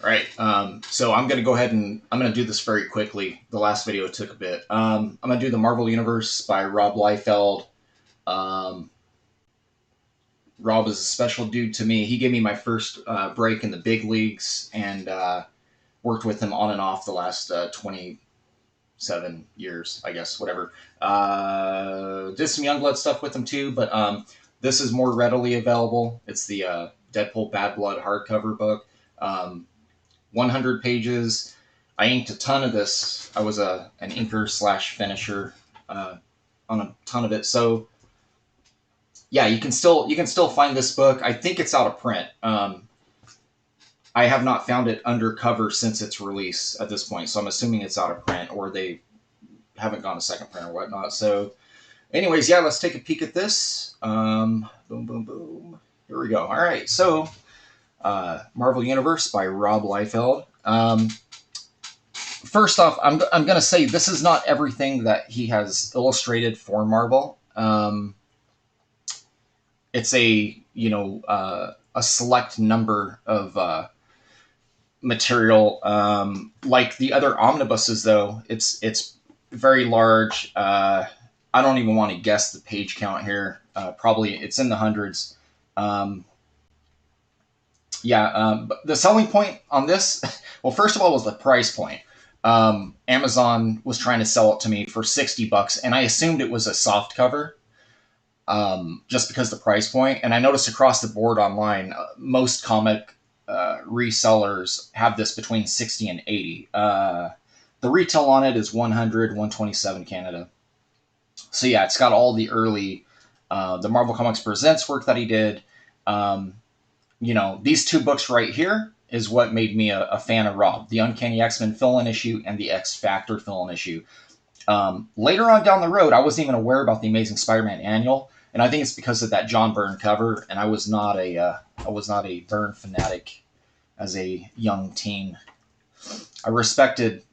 All right. So I'm going to go ahead and I'm going to do this very quickly. The last video took a bit. I'm going to do the Marvel Universe by Rob Liefeld. Um, Rob is a special dude to me. He gave me my first break in the big leagues and worked with him on and off the last 27 years, I guess, whatever. Did some Youngblood stuff with him too, but this is more readily available. It's the Deadpool Bad Blood hardcover book. 100 pages. I inked a ton of this. I was an inker slash finisher on a ton of it. So yeah, you can still find this book. I think it's out of print. I have not found it undercover since its release at this point, so I'm assuming it's out of print or they haven't gone to second print or whatnot. So, anyways, yeah, let's take a peek at this. Boom, boom, boom. Here we go. All right, so Marvel Universe by Rob Liefeld. First off, I'm going to say this is not everything that he has illustrated for Marvel. It's a select number of material. Like the other omnibuses, though, it's very large. I don't even want to guess the page count here. Probably it's in the hundreds. But the selling point on this, well, first of all, was the price point. Amazon was trying to sell it to me for $60, and I assumed it was a soft cover, just because the price point. And I noticed across the board online, most comic resellers have this between 60 and 80. The retail on it is 100, 127 Canada. So yeah, it's got all the early, the Marvel Comics Presents work that he did. These two books right here is what made me a fan of Rob. The Uncanny X-Men fill-in issue and the X-Factor fill-in issue. Later on down the road, I wasn't even aware about the Amazing Spider-Man annual, and I think it's because of that John Byrne cover. And I was not a Byrne fanatic as a young teen. I respected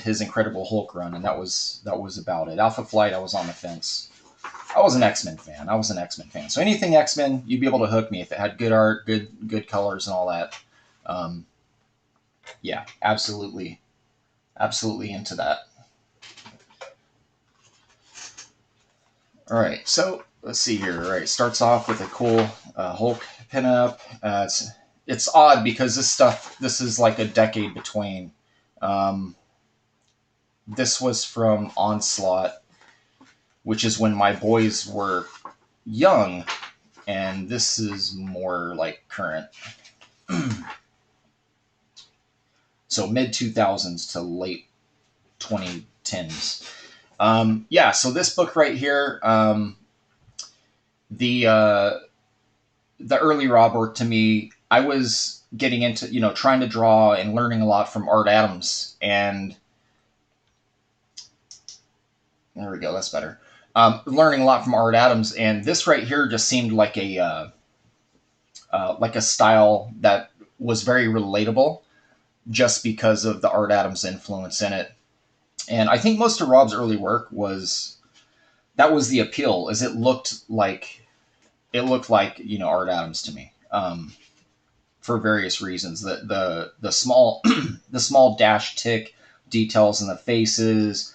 his Incredible Hulk run, and that was about it. Alpha Flight, I was on the fence. I was an X-Men fan. So anything X-Men, you'd be able to hook me if it had good art, good colors, and all that. Yeah, absolutely into that. All right, so let's see here. All right, starts off with a cool Hulk pinup. It's odd because this is like a decade between. This was from Onslaught, which is when my boys were young, and this is more like current. So mid 2000s to late 2010s. So this book right here, the early Rob work to me, I was getting into, trying to draw and learning a lot from Art Adams. And there we go, that's better. Learning a lot from Art Adams, and this right here just seemed like a style that was very relatable, just because of the Art Adams influence in it. And I think most of Rob's early work was the appeal, is it looked like Art Adams to me, for various reasons. The small the small dash tick details in the faces,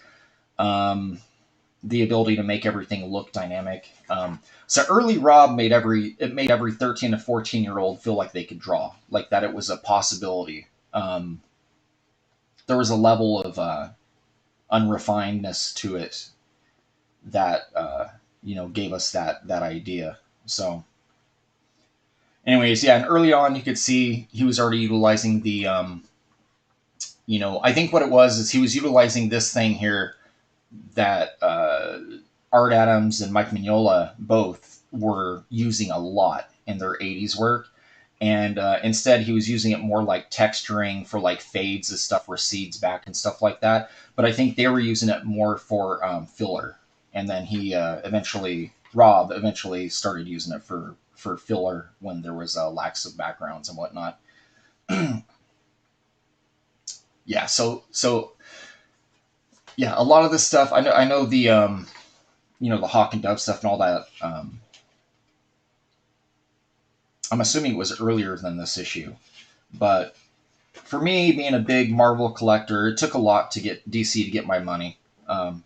the ability to make everything look dynamic. So early Rob made every 13 to 14-year-old feel like they could draw, like that it was a possibility. There was a level of unrefinedness to it that gave us that idea. So anyways, yeah, and early on you could see he was already utilizing the I think what it was is he was utilizing this thing here that Art Adams and Mike Mignola both were using a lot in their 80s work. And instead, he was using it more like texturing for like fades as stuff recedes back and stuff like that. But I think they were using it more for filler. And then Rob eventually started using it for filler when there was lacks of backgrounds and whatnot. Yeah, so yeah, a lot of this stuff, I know the the Hawk and Dove stuff and all that. I'm assuming it was earlier than this issue, but for me, being a big Marvel collector, it took a lot to get DC to get my money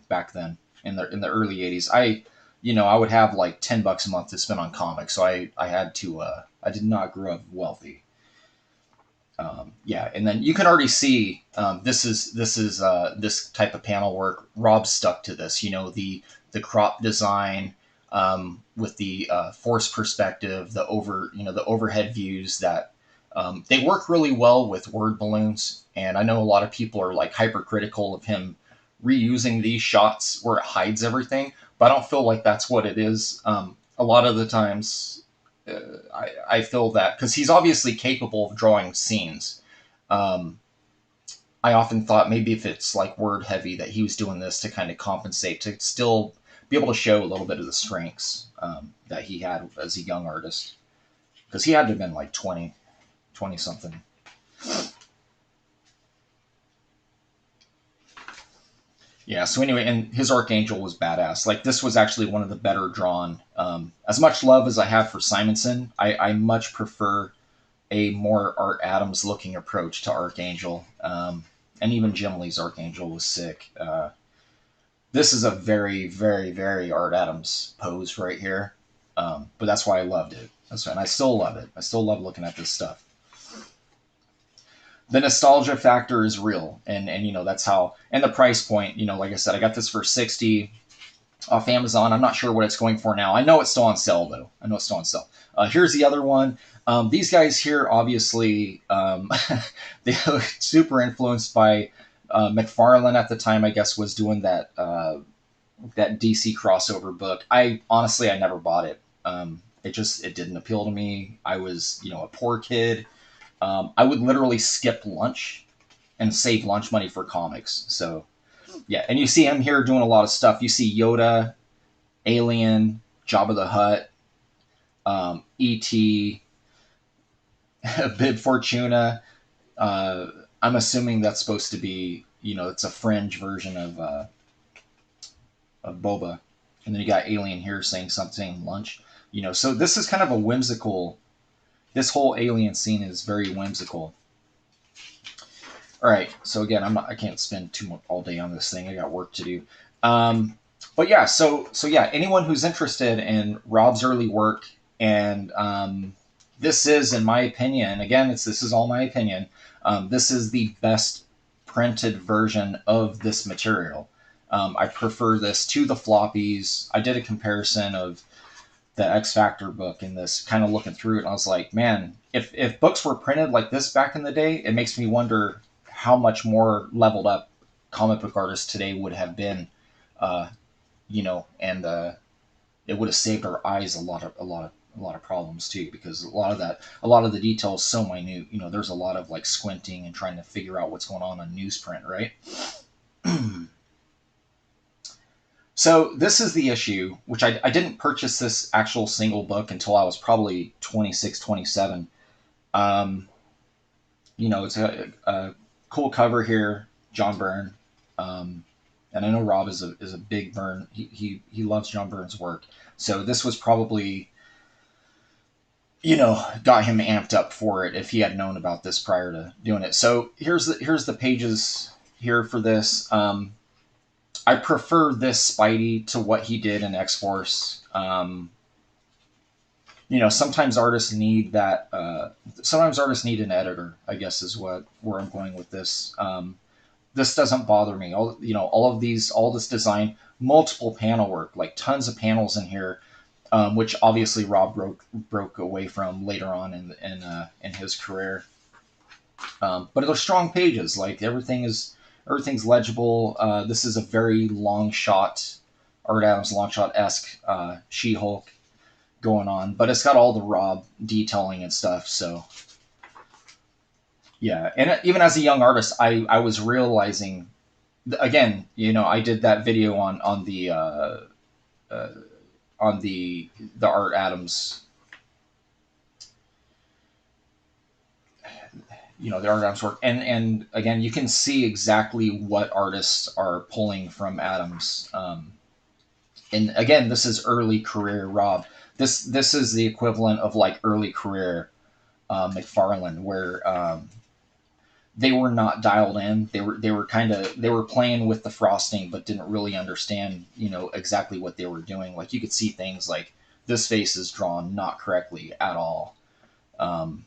back then in the early '80s. I would have like $10 a month to spend on comics, so I had to. I did not grow up wealthy. Yeah, and then you can already see this type of panel work. Rob stuck to this. The crop design with the force perspective, the overhead views that they work really well with word balloons. And I know a lot of people are like hypercritical of him reusing these shots where it hides everything, but I don't feel like that's what it is. A lot of the times, I feel that because he's obviously capable of drawing scenes. Um, I often thought maybe if it's like word heavy that he was doing this to kind of compensate to still be able to show a little bit of the strengths that he had as a young artist because he had to have been like 20 something. Yeah, so anyway, and his Archangel was badass. Like, this was actually one of the better drawn. As much love as I have for Simonson, I much prefer a more Art Adams looking approach to Archangel. And even Jim Lee's Archangel was sick. This is a very, very, very Art Adams pose right here. But that's why I loved it. And I still love it. I still love looking at this stuff. The nostalgia factor is real, and that's how. And the price point, like I said, I got this for 60 off Amazon. I'm not sure what it's going for now. I know it's still on sale though. I know it's still on sale. Here's the other one. These guys here, obviously, they were super influenced by McFarlane at the time. I guess was doing that DC crossover book. I never bought it. It didn't appeal to me. I was a poor kid. I would literally skip lunch and save lunch money for comics. So, yeah. And you see him here doing a lot of stuff. You see Yoda, Alien, Jabba the Hutt, E.T., Bib Fortuna. I'm assuming that's supposed to be, it's a fringe version of Boba. And then you got Alien here saying something lunch. So this is kind of a whimsical. This whole alien scene is very whimsical. All right, so again, I can't spend too much all day on this thing. I got work to do. But yeah, so yeah, anyone who's interested in Rob's early work, and this is, in my opinion, again, this is all my opinion. This is the best printed version of this material. I prefer this to the floppies. I did a comparison of the X Factor book in this, kind of looking through it, and I was like, man, if books were printed like this back in the day, it makes me wonder how much more leveled up comic book artists today would have been, and it would have saved our eyes a lot of problems too, because a lot of the detail is so minute. There's a lot of like squinting and trying to figure out what's going on newsprint, right? So this is the issue, which I didn't purchase this actual single book until I was probably 26, 27. It's a cool cover here, John Byrne. And I know Rob is a big Byrne. He loves John Byrne's work. So this was probably, got him amped up for it if he had known about this prior to doing it. So here's the pages here for this. I prefer this Spidey to what he did in X-Force. Sometimes artists need that. Sometimes artists need an editor, I guess, is where I'm going with this. This doesn't bother me. All this design, multiple panel work, like tons of panels in here, which obviously Rob broke away from later on in his career. But they're strong pages. Like everything's legible. This is a very long shot, Art Adams long shot-esque She-Hulk going on, but it's got all the Rob detailing and stuff. So yeah, and even as a young artist, I was realizing, again, I did that video on the Art Adams. The Art Adams work, and again, you can see exactly what artists are pulling from Adams. And again, this is early career Rob. This is the equivalent of like early career McFarlane, where they were not dialed in. They were playing with the frosting, but didn't really understand, exactly what they were doing. Like you could see things like this face is drawn not correctly at all. Um,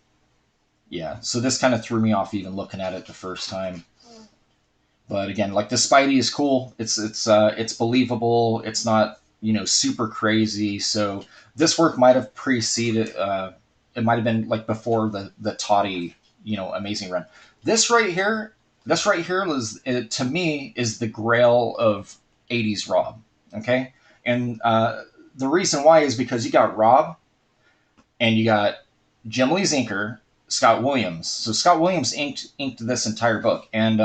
yeah, so this kind of threw me off even looking at it the first time. But again, like the Spidey is cool. It's believable. It's not super crazy. So this work might have preceded. It might have been like before the Toddy amazing run. This right here, this right here is to me is the grail of '80s Rob. Okay, and the reason why is because you got Rob and you got Jim Lee's inker, Scott Williams. So Scott Williams inked this entire book, and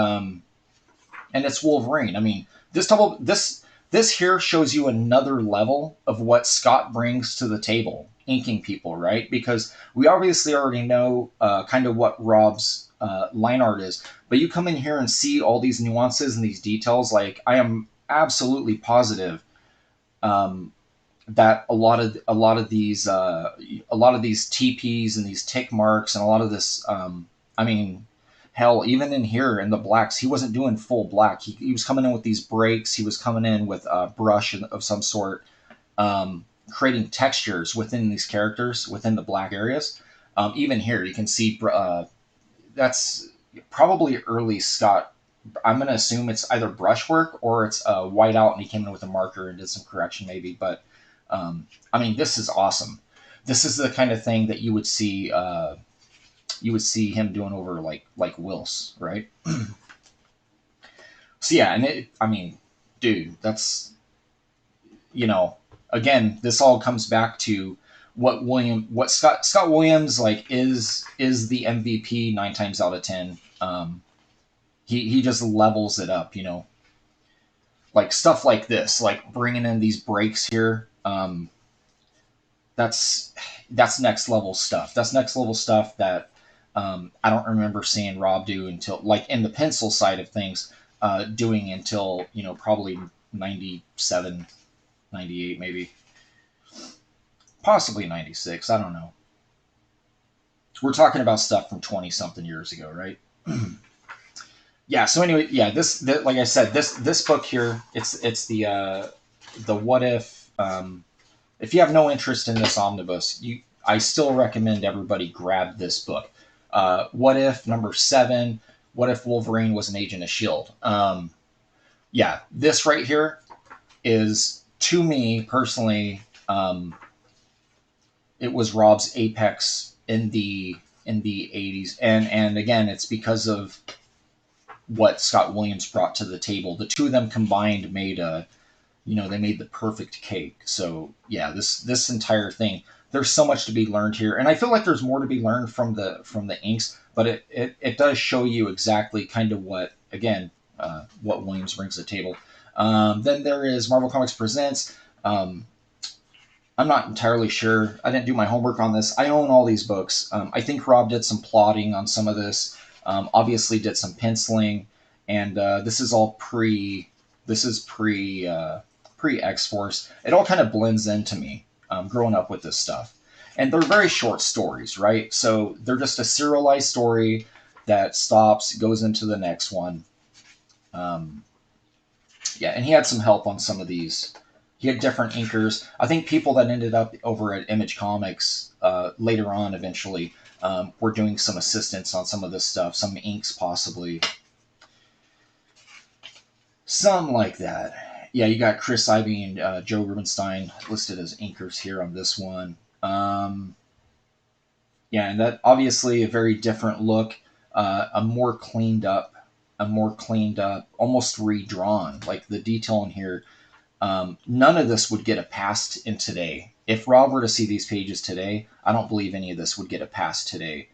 it's Wolverine. I mean, this here shows you another level of what Scott brings to the table, inking people, right? Because we obviously already know kind of what Rob's line art is, but you come in here and see all these nuances and these details. Like I am absolutely positive um, that a lot of these TPs and these tick marks and a lot of this, I mean, hell, even in here in the blacks, he wasn't doing full black. He was coming in with these breaks. He was coming in with a brush of some sort, creating textures within these characters within the black areas. Even here, you can see that's probably early Scott. I'm going to assume it's either brushwork or it's white out, and he came in with a marker and did some correction, maybe. But I mean, this is awesome. This is the kind of thing that you would see him doing over like Wills, right? So yeah, and I mean, dude, that's you know, again, this all comes back to what Scott Williams like is the MVP 9 times out of 10. He just levels it up, like stuff like this, like bringing in these breaks here. That's that's next level stuff. That's next level stuff that I don't remember seeing Rob do until like in the pencil side of things, doing until probably 97, 98 maybe, possibly 96. I don't know. We're talking about stuff from 20 something years ago, right? Yeah. So anyway, yeah. Like I said, this book here, it's the what if. If you have no interest in this omnibus, I still recommend everybody grab this book. What if #7? What if Wolverine was an agent of Shield? Yeah, this right here is to me personally. It was Rob's apex in the '80s, and again, it's because of what Scott Williams brought to the table. The two of them combined made they made the perfect cake. So yeah, this entire thing, there's so much to be learned here, and I feel like there's more to be learned from the inks, but it does show you exactly kind of what again what Williams brings to the table. Then there is Marvel Comics Presents. I'm not entirely sure. I didn't do my homework on this. I own all these books. I think Rob did some plotting on some of this. Obviously, did some penciling, and this is all pre. This is pre X Force. It all kind of blends into me growing up with this stuff, and they're very short stories, right? So they're just a serialized story that stops, goes into the next one. Um, yeah, and he had some help on some of these. He had different inkers. I think people that ended up over at Image Comics later on, eventually, were doing some assistance on some of this stuff, some inks possibly, some like that. Yeah, you got Chris Ivy and Joe Rubenstein listed as inkers here on this one. Yeah, and that obviously a very different look, a more cleaned up, almost redrawn. Like the detail in here, none of this would get a pass in today. If Rob were to see these pages today, I don't believe any of this would get a pass today.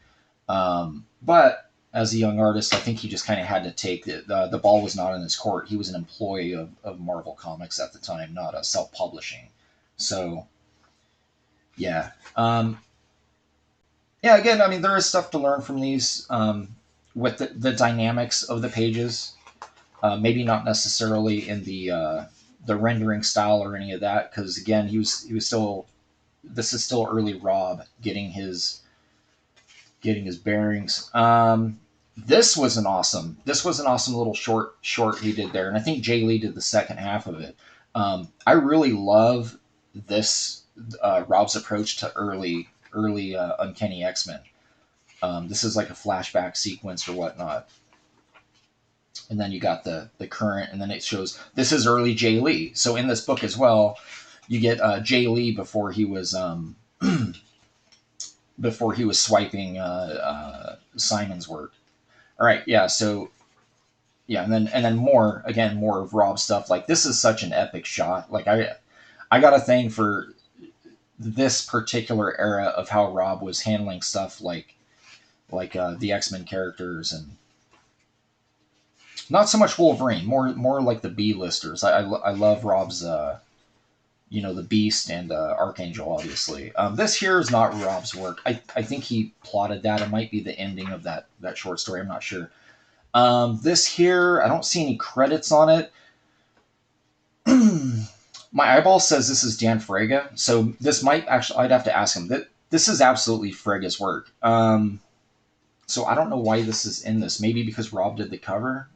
But as a young artist, I think he just kind of had to take it. The ball was not in his court. He was an employee of Marvel Comics at the time, not a self-publishing. So, yeah. Yeah, again, I mean, there is stuff to learn from these with the dynamics of the pages. Maybe not necessarily in the rendering style or any of that, because again, he was still. This is still early Rob getting his bearings. This was an awesome. This was an awesome little short he did there, and I think Jay Lee did the second half of it. I really love this Rob's approach to early Uncanny X-Men. This is like a flashback sequence or whatnot, and then you got the current, and then it shows this is early Jay Lee. So in this book as well, you get Jay Lee before he was swiping Simon's work. All right, yeah. So yeah, and then more of Rob's stuff. Like this is such an epic shot. Like I got a thing for this particular era of how Rob was handling stuff like the X-Men characters, and not so much Wolverine, more like the B-listers. I love Rob's the Beast and Archangel, obviously. This here is not Rob's work. I think he plotted that. It might be the ending of that short story. I'm not sure. This here, I don't see any credits on it. My eyeball says this is Dan Frege, so this might actually, I'd have to ask him. This is absolutely Frege's work. So I don't know why this is in this. Maybe because Rob did the cover.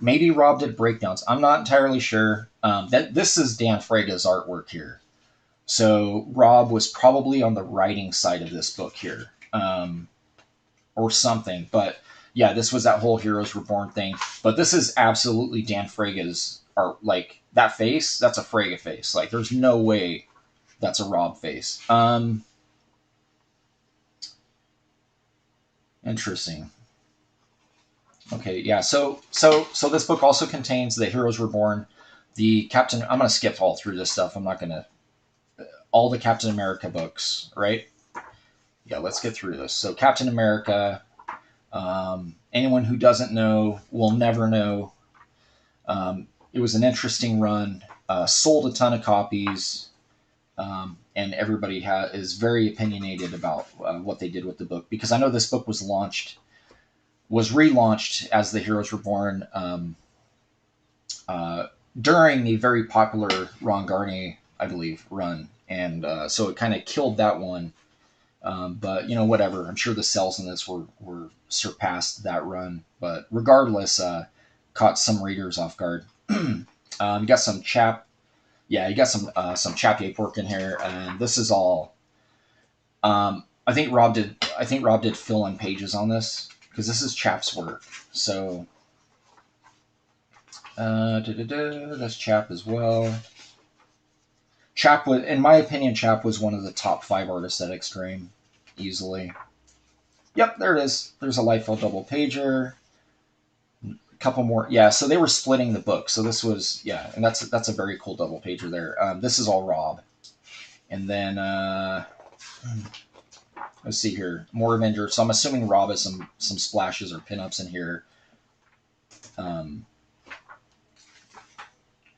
Maybe Rob did breakdowns. I'm not entirely sure. That this is Dan Frege's artwork here. So Rob was probably on the writing side of this book here, or something. But yeah, this was that whole Heroes Reborn thing. But this is absolutely Dan Frege's art. Like that face, that's a Frege face. Like there's no way that's a Rob face. Interesting. Okay, yeah. So this book also contains the Heroes Reborn, the Captain. I'm gonna skip all through this stuff. I'm not gonna all the Captain America books, right? Yeah, let's get through this. So Captain America. Anyone who doesn't know will never know. It was an interesting run. Sold a ton of copies, and everybody is very opinionated about what they did with the book, because I know this book was relaunched as the Heroes Reborn uh, during the very popular Ron Garney, I believe, run, and so it kind of killed that one. But whatever. I'm sure the sales in this were surpassed that run. But regardless, caught some readers off guard. You got some yeah, you got some chap work in here, and this is all. I think Rob did fill in pages on this because this is Chap's work. So that's Chap as well. Chap was, in my opinion, Chap was one of the top 5 artists at Extreme, easily. Yep, there it is. There's a Liefeld double pager. A couple more. Yeah, so they were splitting the book. So this was, yeah, and that's a very cool double pager there. This is all Rob. And then let's see here, more Avengers. So I'm assuming Rob has some splashes or pinups in here.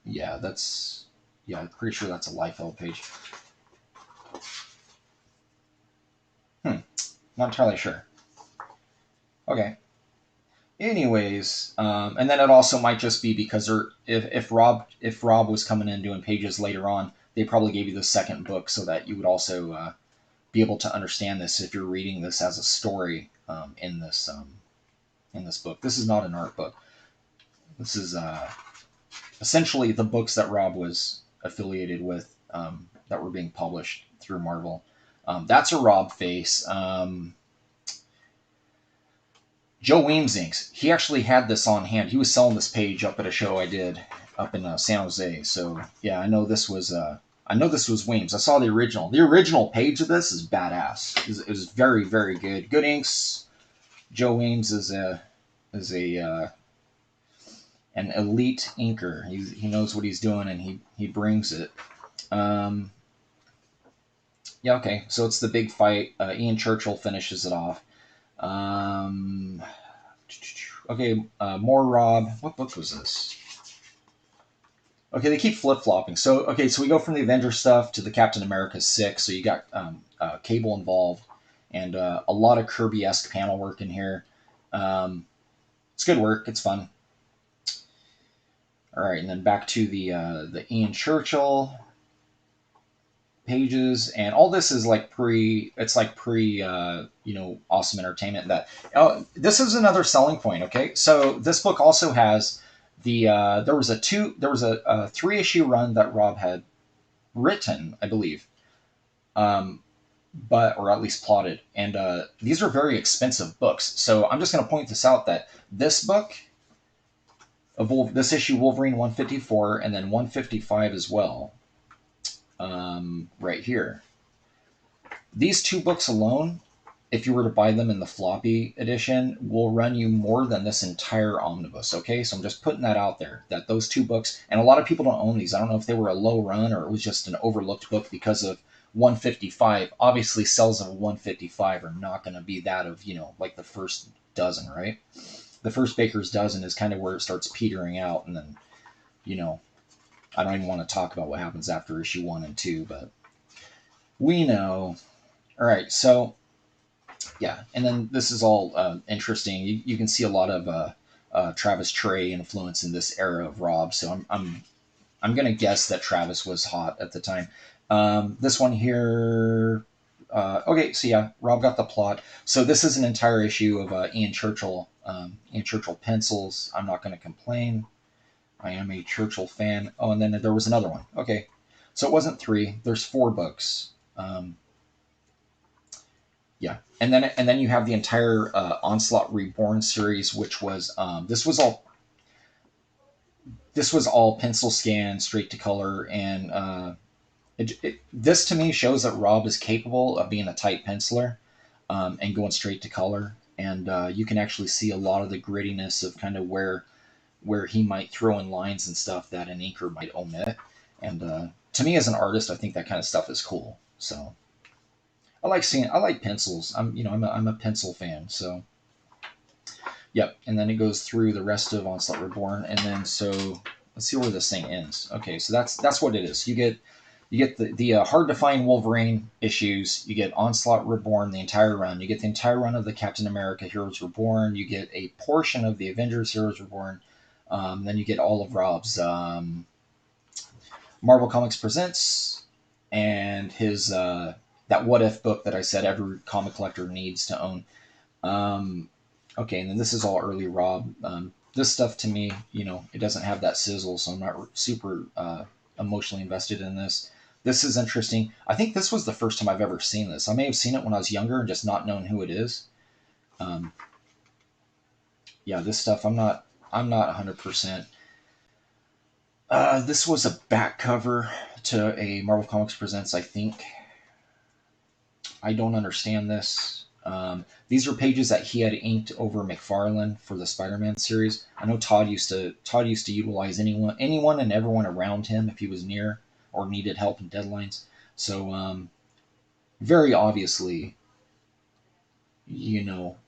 Yeah, I'm pretty sure that's a Liefeld page. Not entirely sure. Okay. Anyways, and then it also might just be because if Rob was coming in doing pages later on, they probably gave you the second book so that you would also be able to understand this if you're reading this as a story in this book. This is not an art book. This is essentially the books that Rob was affiliated with that were being published through Marvel. That's a Rob face. Joe Weems inks. He actually had this on hand. He was selling this page up at a show I did up in San Jose. So yeah, I know this was Weems. I saw the original. The original page of this is badass. It was very, very good. Good inks. Joe Weems is an elite inker. He knows what he's doing, and he brings it. Yeah, okay. So it's the big fight. Ian Churchill finishes it off. Okay, more Rob. What book was this? Okay, they keep flip flopping. So so we go from the Avengers stuff to the Captain America 6. So you got Cable involved, and a lot of Kirby-esque panel work in here. It's good work. It's fun. All right, and then back to the Ian Churchill pages, and all this is like it's like pre awesome entertainment. That this is another selling point. Okay, so this book also has there was a 3-issue run that Rob had written, I believe, but or at least plotted, and these are very expensive books. So I'm just going to point this out, that this book of this issue, Wolverine 154, and then 155 as well, right here. These 2 books alone, if you were to buy them in the floppy edition, will run you more than this entire omnibus. Okay, so I'm just putting that out there, that those 2 books, and a lot of people don't own these. I don't know if they were a low run or it was just an overlooked book because of 155. Obviously, sales of 155 are not going to be that of, like the first dozen, right? The first baker's dozen is kind of where it starts petering out, and then, I don't even want to talk about what happens after issue 1 and 2, but we know. All right, so yeah, and then this is all interesting. You can see a lot of Travis Trey influence in this era of Rob. So I'm gonna guess that Travis was hot at the time. This one here. Okay, so yeah, Rob got the plot. So this is an entire issue of Ian Churchill. Ian Churchill pencils. I'm not going to complain. I am a Churchill fan. Oh, and then there was another one. Okay, so it wasn't 3. There's 4 books. Yeah, and then you have the entire Onslaught Reborn series, which was this was all pencil scan, straight to color, and this to me shows that Rob is capable of being a tight penciler and going straight to color, and you can actually see a lot of the grittiness of kind of where he might throw in lines and stuff that an inker might omit, and to me as an artist, I think that kind of stuff is cool. So. I like pencils. I'm a pencil fan. So, yep. And then it goes through the rest of Onslaught Reborn, and then so let's see where this thing ends. Okay, so that's what it is. You get the hard to find Wolverine issues. You get Onslaught Reborn, the entire run. You get the entire run of the Captain America Heroes Reborn. You get a portion of the Avengers Heroes Reborn. Then you get all of Rob's Marvel Comics Presents and his that What If book that I said every comic collector needs to own. Okay, and then this is all early Rob. This stuff to me, it doesn't have that sizzle, so I'm not super emotionally invested in this. This is interesting. I think this was the first time I've ever seen this. I may have seen it when I was younger and just not known who it is. Yeah, this stuff I'm not 100%. This was a back cover to a Marvel Comics Presents, I think. I don't understand this. These are pages that he had inked over McFarlane for the Spider-Man series. I know Todd used to utilize anyone and everyone around him if he was near or needed help in deadlines. So very obviously,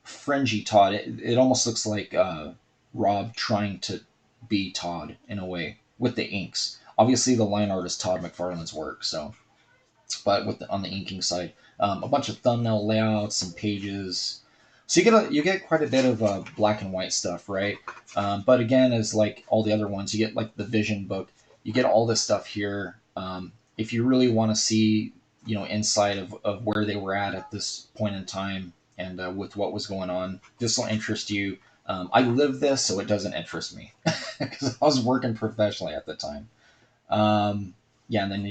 fringy Todd. It almost looks like Rob trying to be Todd in a way with the inks. Obviously, the line art is Todd McFarlane's work. So, but on the inking side, a bunch of thumbnail layouts and pages. So you get quite a bit of black and white stuff, right? But again, as like all the other ones, you get like the Vision book. You get all this stuff here. If you really want to see, inside of where they were at this point in time and with what was going on, this will interest you. I lived this, so it doesn't interest me because I was working professionally at the time. Yeah, and then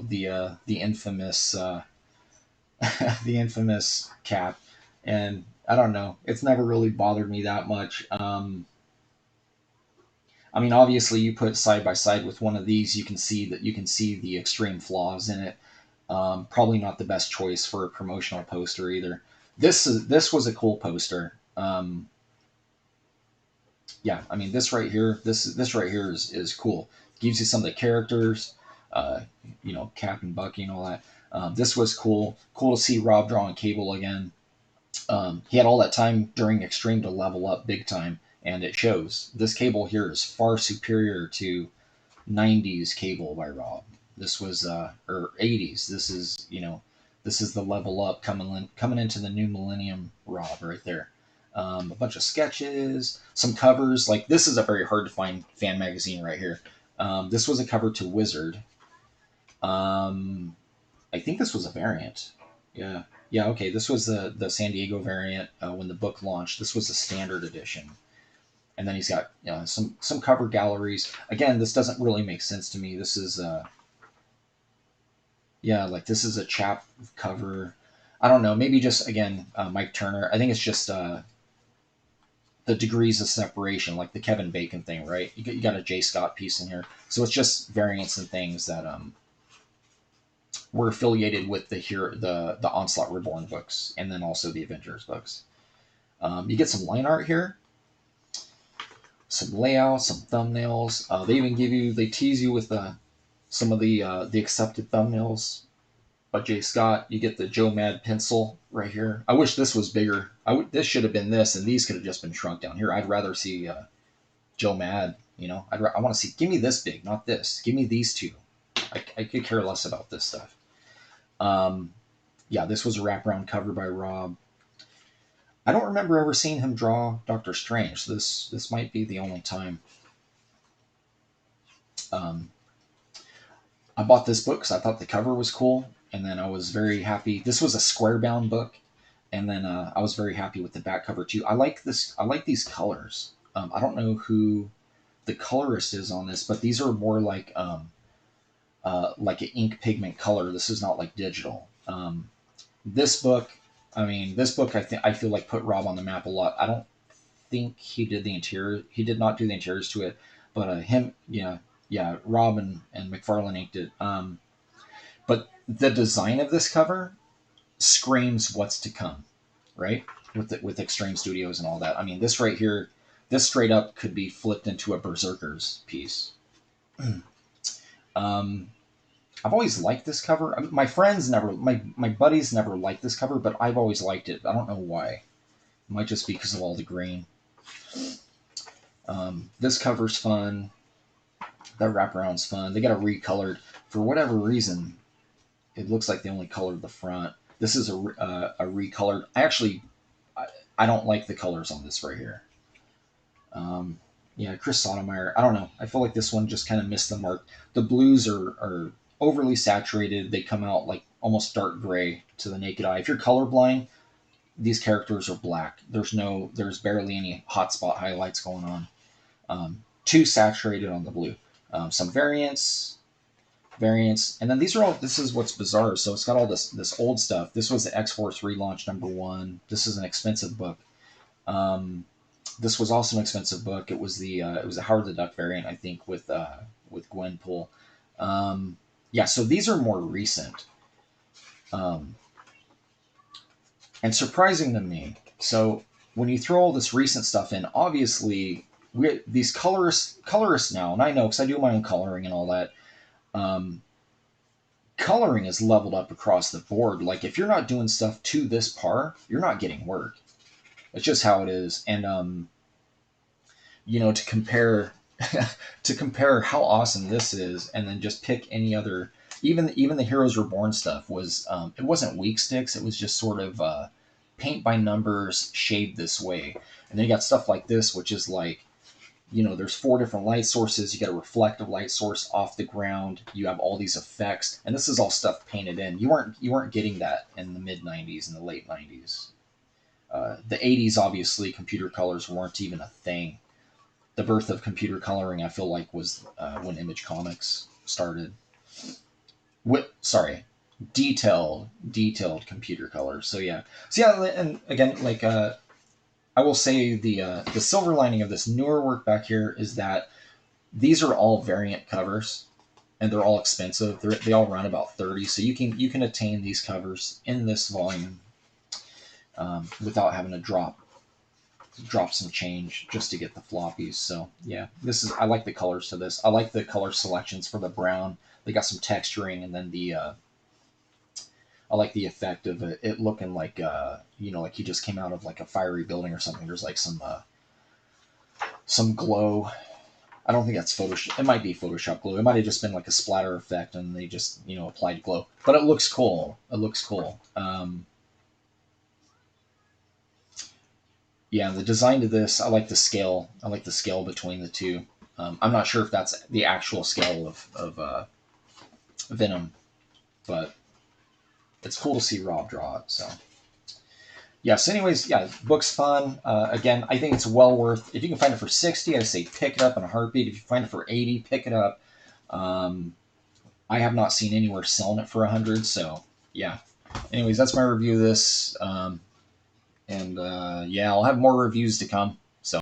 the infamous the infamous Cap, and I don't know, it's never really bothered me that much. I mean, obviously, you put side by side with one of these, you can see the extreme flaws in it. Probably not the best choice for a promotional poster either. This was a cool poster. Yeah, I mean this right here is cool. Gives you some of the characters, Cap and Bucky and all that. This was cool. Cool to see Rob drawing Cable again. He had all that time during Extreme to level up big time, and it shows. This Cable here is far superior to 90s Cable by Rob. This was or 80s. This is the level up coming into the new millennium Rob right there. A bunch of sketches, some covers. Like this is a very hard to find fan magazine right here. This was a cover to Wizard. I think this was a variant. Yeah. Yeah, okay. This was the San Diego variant when the book launched. This was a standard edition. And then he's got some cover galleries. Again, this doesn't really make sense to me. This is yeah, like this is a chap cover. I don't know. Maybe just again Mike Turner. I think it's just the degrees of separation, like the Kevin Bacon thing, right? You got a J. Scott piece in here, so it's just variants and things that were affiliated with the Onslaught Reborn books, and then also the Avengers books. You get some line art here, some layouts, some thumbnails. They even they tease you with some of the accepted thumbnails by J. Scott. You get the Joe Mad pencil right here. I wish this was bigger. This should have been this, and these could have just been shrunk down here. I'd rather see Joe Mad. You know, I want to see. Give me this big, not this. Give me these two. I could care less about this stuff. Yeah, this was a wraparound cover by Rob. I don't remember ever seeing him draw Doctor Strange. This might be the only time. Um, I bought this book because I thought the cover was cool, and then I was very happy. This was a square bound book, and then I was very happy with the back cover too. I like this. I like these colors. I don't know who the colorist is on this, but these are more like an ink pigment color. This is not like digital. This book, I mean, this book I feel like put Rob on the map a lot. I don't think he did the interior. He did not do the interiors to it, but yeah, Rob and McFarlane inked it. But the design of this cover screams what's to come, right? With Extreme Studios and all that. I mean, this right here, this straight up could be flipped into a Berserkers piece. um, I've always liked this cover. I mean, my friends never, my buddies never liked this cover, but I've always liked it. I don't know why. It might just be because of all the green. This cover's fun. That wraparound's fun. They got it recolored. For whatever reason, it looks like they only colored the front. This is a recolored. I don't like the colors on this right here. Yeah, Chris Sotomayor. I don't know. I feel like this one just kind of missed the mark. The blues are overly saturated. They come out like almost dark gray to the naked eye. If you're colorblind, these characters are black. There's barely any hotspot highlights going on. Too saturated on the blue. Some variants, and then these are all. This is what's bizarre. So it's got all this old stuff. This was the X-Force relaunch #1. This is an expensive book. This was also an expensive book. It was the Howard the Duck variant, I think, with Gwenpool. Yeah, so these are more recent, and surprising to me. So when you throw all this recent stuff in, obviously these colorists now, and I know because I do my own coloring and all that. Coloring is leveled up across the board. Like if you're not doing stuff to this par, you're not getting work. It's just how it is. And to compare to compare how awesome this is, and then just pick any other. Even the Heroes Reborn stuff was it wasn't weak sticks. It was just sort of paint by numbers, shade this way. And then you got stuff like this, which is like, there's 4 different light sources. You got a reflective light source off the ground. You have all these effects, and this is all stuff painted in. You weren't getting that in the mid '90s and the late '90s. The '80s, obviously, computer colors weren't even a thing. The birth of computer coloring, I feel like, was when Image Comics started. Detailed computer colors. So yeah, and again, like I will say the silver lining of this newer work back here is that these are all variant covers, and they're all expensive. They all run about 30, so you can attain these covers in this volume without having to drop some change just to get the floppies. So yeah, I like the colors to this. I like the color selections for the brown. They got some texturing, and then I like the effect of it looking like like he just came out of like a fiery building or something. There's like some glow. I don't think that's Photoshop. It might be Photoshop glow. It might have just been like a splatter effect, and they just applied glow. But it looks cool. It looks cool. Yeah, the design to this, I like the scale. I like the scale between the two. I'm not sure if that's the actual scale of Venom, but it's cool to see Rob draw it. So yes. Anyways, yeah, book's fun. Again, I think it's well worth. If you can find it for 60, I say pick it up in a heartbeat. If you find it for 80, pick it up. I have not seen anywhere selling it for 100. So yeah. Anyways, that's my review of this. And yeah, I'll have more reviews to come.